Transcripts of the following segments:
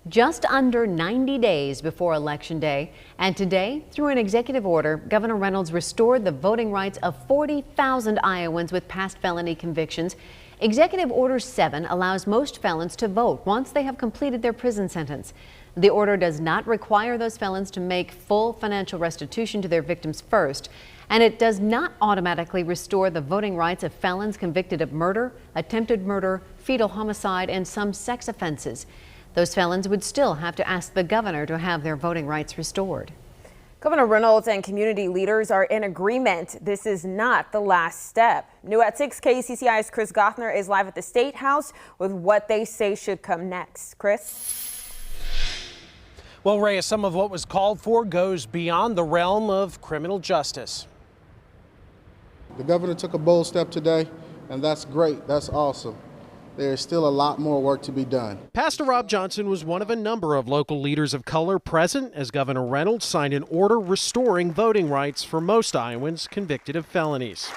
Just under 90 days before Election Day, and today, through an executive order, Governor Reynolds restored the voting rights of 40,000 Iowans with past felony convictions. Executive Order 7 allows most felons to vote once they have completed their prison sentence. The order does not require those felons to make full financial restitution to their victims first, and it does not automatically restore the voting rights of felons convicted of murder, attempted murder, fetal homicide, and some sex offenses. Those felons would still have to ask the governor to have their voting rights restored. Governor Reynolds and community leaders are in agreement. This is not the last step. New at 6, KCCI's Chris Gothner is live at the State House with what they say should come next. Chris? Well, Reyes, some of what was called for goes beyond the realm of criminal justice. The governor took a bold step today, and that's great. That's awesome. There's still a lot more work to be done. Pastor Rob Johnson was one of a number of local leaders of color present as Governor Reynolds signed an order restoring voting rights for most Iowans convicted of felonies.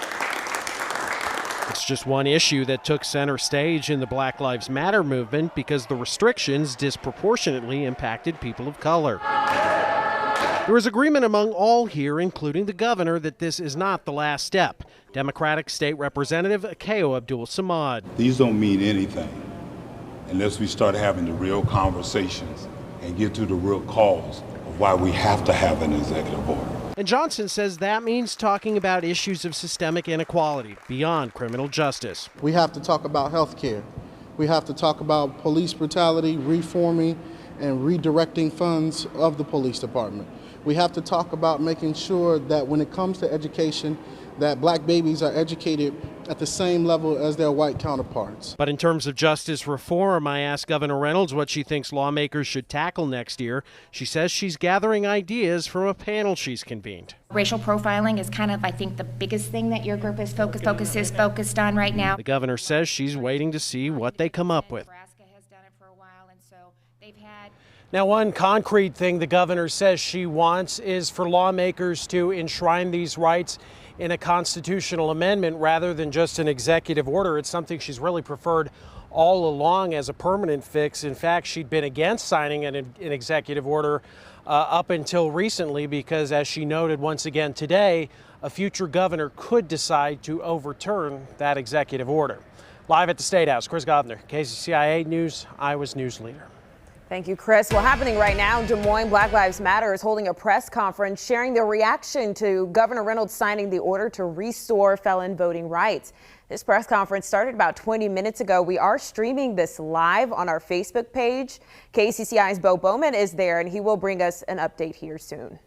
It's just one issue that took center stage in the Black Lives Matter movement because the restrictions disproportionately impacted people of color. There is agreement among all here, including the governor, that this is not the last step. Democratic State Representative Akeo Abdul-Samad. These don't mean anything unless we start having the real conversations and get to the real cause of why we have to have an executive order. And Johnson says that means talking about issues of systemic inequality beyond criminal justice. We have to talk about health care. We have to talk about police brutality, reforming and redirecting funds of the police department. We have to talk about making sure that when it comes to education, that black babies are educated at the same level as their white counterparts. But in terms of justice reform, I asked Governor Reynolds what she thinks lawmakers should tackle next year. She says she's gathering ideas from a panel she's convened. Racial profiling is kind of, I think, the biggest thing that your group is focused on right now. The governor says she's waiting to see what they come up with. Now, one concrete thing the governor says she wants is for lawmakers to enshrine these rights in a constitutional amendment rather than just an executive order. It's something she's really preferred all along as a permanent fix. In fact, she'd been against signing an executive order up until recently because, as she noted once again today, a future governor could decide to overturn that executive order. Live at the State House, Chris Gothner, KCCI 8 News, Iowa's news leader. Thank you, Chris. Well, happening right now, Des Moines Black Lives Matter is holding a press conference sharing their reaction to Governor Reynolds signing the order to restore felon voting rights. This press conference started about 20 minutes ago. We are streaming this live on our Facebook page. KCCI's Bo Bowman is there, and he will bring us an update here soon.